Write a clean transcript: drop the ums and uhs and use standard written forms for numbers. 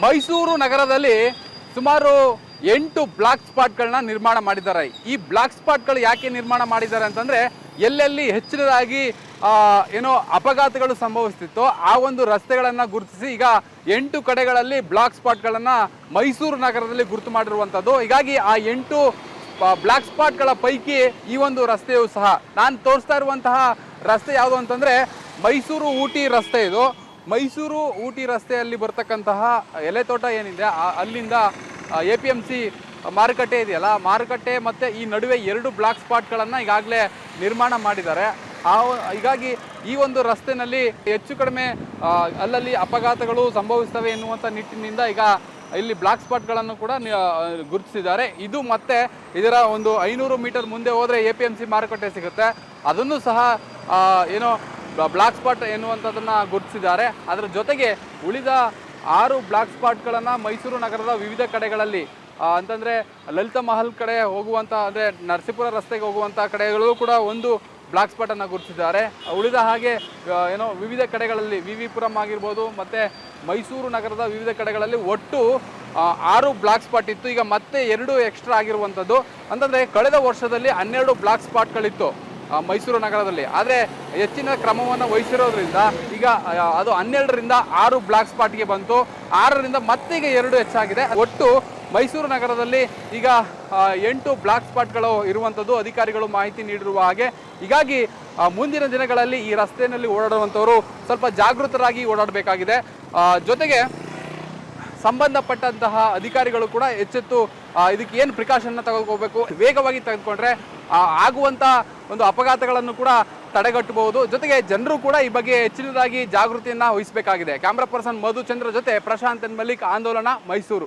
ಮೈಸೂರು ನಗರದಲ್ಲಿ ಸುಮಾರು 8 ಬ್ಲಾಕ್ ಸ್ಪಾಟ್ಗಳನ್ನ ನಿರ್ಮಾಣ ಮಾಡಿದ್ದಾರೆ. ಈ ಬ್ಲಾಕ್ ಸ್ಪಾಟ್ಗಳು ಯಾಕೆ ನಿರ್ಮಾಣ ಮಾಡಿದ್ದಾರೆ ಅಂತಂದರೆ, ಎಲ್ಲೆಲ್ಲಿ ಹೆಚ್ಚಿನದಾಗಿ ಏನೋ ಅಪಘಾತಗಳು ಸಂಭವಿಸ್ತಿತ್ತು ಆ ಒಂದು ರಸ್ತೆಗಳನ್ನು ಗುರುತಿಸಿ ಈಗ 8 ಕಡೆಗಳಲ್ಲಿ ಬ್ಲಾಕ್ ಸ್ಪಾಟ್ಗಳನ್ನು ಮೈಸೂರು ನಗರದಲ್ಲಿ ಗುರುತು ಮಾಡಿರುವಂಥದ್ದು. ಹೀಗಾಗಿ ಆ 8 ಬ್ಲಾಕ್ ಸ್ಪಾಟ್ಗಳ ಪೈಕಿ ಈ ಒಂದು ರಸ್ತೆಯು ಸಹ. ನಾನು ತೋರಿಸ್ತಾ ಇರುವಂತಹ ರಸ್ತೆ ಯಾವುದು ಅಂತಂದರೆ ಮೈಸೂರು ಊಟಿ ರಸ್ತೆ. ಇದು ಮೈಸೂರು ಊಟಿ ರಸ್ತೆಯಲ್ಲಿ ಬರ್ತಕ್ಕಂತಹ ಎಲೆ ತೋಟ ಏನಿದೆ ಅಲ್ಲಿಂದ APMC ಮಾರುಕಟ್ಟೆ ಇದೆಯಲ್ಲ, ಮಾರುಕಟ್ಟೆ ಮತ್ತು ಈ ನಡುವೆ 2 ಬ್ಲಾಕ್ ಸ್ಪಾಟ್ಗಳನ್ನು ಈಗಾಗಲೇ ನಿರ್ಮಾಣ ಮಾಡಿದ್ದಾರೆ. ಹೀಗಾಗಿ ಈ ಒಂದು ರಸ್ತೆಯಲ್ಲಿ ಹೆಚ್ಚು ಕಡಿಮೆ ಅಲ್ಲಲ್ಲಿ ಅಪಘಾತಗಳು ಸಂಭವಿಸ್ತವೆ ಎನ್ನುವಂಥ ನಿಟ್ಟಿನಿಂದ ಈಗ ಇಲ್ಲಿ ಬ್ಲಾಕ್ ಸ್ಪಾಟ್ಗಳನ್ನು ಕೂಡ ಗುರುತಿಸಿದ್ದಾರೆ. ಇದು ಮತ್ತೆ ಇದರ ಒಂದು 500 ಮೀಟರ್ ಮುಂದೆ ಹೋದರೆ APMC ಮಾರುಕಟ್ಟೆ ಸಿಗುತ್ತೆ, ಅದನ್ನು ಸಹ ಏನೋ ಬ್ಲಾಕ್ ಸ್ಪಾಟ್ ಎನ್ನುವಂಥದ್ದನ್ನು ಗುರುತಿಸಿದ್ದಾರೆ. ಅದರ ಜೊತೆಗೆ ಉಳಿದ 6 ಬ್ಲಾಕ್ ಸ್ಪಾಟ್ಗಳನ್ನು ಮೈಸೂರು ನಗರದ ವಿವಿಧ ಕಡೆಗಳಲ್ಲಿ ಅಂತಂದರೆ ಲಲಿತ ಮಹಲ್ ಕಡೆ ಹೋಗುವಂಥ, ಅಂದರೆ ನರಸೀಪುರ ರಸ್ತೆಗೆ ಹೋಗುವಂಥ ಕಡೆಗಳು ಕೂಡ ಒಂದು ಬ್ಲಾಕ್ ಸ್ಪಾಟನ್ನು ಗುರುತಿಸಿದ್ದಾರೆ. ಉಳಿದ ಹಾಗೆ ಏನೋ ವಿವಿಧ ಕಡೆಗಳಲ್ಲಿ VV ಪುರಂ ಆಗಿರ್ಬೋದು ಮತ್ತು ಮೈಸೂರು ನಗರದ ವಿವಿಧ ಕಡೆಗಳಲ್ಲಿ ಒಟ್ಟು 6 ಬ್ಲಾಕ್ ಸ್ಪಾಟ್ ಇತ್ತು. ಈಗ ಮತ್ತೆ 2 ಎಕ್ಸ್ಟ್ರಾ ಆಗಿರುವಂಥದ್ದು. ಅಂತಂದರೆ ಕಳೆದ ವರ್ಷದಲ್ಲಿ 12 ಬ್ಲಾಕ್ ಸ್ಪಾಟ್ಗಳಿತ್ತು ಮೈಸೂರು ನಗರದಲ್ಲಿ. ಆದರೆ ಹೆಚ್ಚಿನ ಕ್ರಮವನ್ನು ವಹಿಸಿರೋದ್ರಿಂದ ಈಗ ಅದು 12ರಿಂದ 6 ಬ್ಲಾಕ್ ಸ್ಪಾಟ್ಗೆ ಬಂತು. 6ರಿಂದ ಮತ್ತೀಗ 2 ಹೆಚ್ಚಾಗಿದೆ. ಒಟ್ಟು ಮೈಸೂರು ನಗರದಲ್ಲಿ ಈಗ 8 ಬ್ಲಾಕ್ ಸ್ಪಾಟ್ಗಳು ಇರುವಂಥದ್ದು ಅಧಿಕಾರಿಗಳು ಮಾಹಿತಿ ನೀಡಿರುವ ಹಾಗೆ. ಹೀಗಾಗಿ ಮುಂದಿನ ದಿನಗಳಲ್ಲಿ ಈ ರಸ್ತೆಯಲ್ಲಿ ಓಡಾಡುವಂಥವರು ಸ್ವಲ್ಪ ಜಾಗೃತರಾಗಿ ಓಡಾಡಬೇಕಾಗಿದೆ. ಜೊತೆಗೆ ಸಂಬಂಧಪಟ್ಟಂತಹ ಅಧಿಕಾರಿಗಳು ಕೂಡ ಎಚ್ಚೆತ್ತು ಇದಕ್ಕೆ ಏನು ಪ್ರಿಕಾಷನ್ನ ತೆಗೆದುಕೋಬೇಕು, ವೇಗವಾಗಿ ತೆಗೆದುಕೊಂಡ್ರೆ ಆಗುವಂಥ ಒಂದು ಅಪಘಾತಗಳನ್ನು ಕೂಡ ತಡೆಗಟ್ಟಬಹುದು. ಜೊತೆಗೆ ಜನರು ಕೂಡ ಈ ಬಗ್ಗೆ ಹೆಚ್ಚಿನದಾಗಿ ಜಾಗೃತಿಯನ್ನು ವಹಿಸಬೇಕಾಗಿದೆ. ಕ್ಯಾಮ್ರಾ ಪರ್ಸನ್ ಮಧುಚಂದ್ರ ಜೊತೆ ಪ್ರಶಾಂತ್ ಮಲ್ಲಿಕ್, ಆಂದೋಲನ, ಮೈಸೂರು.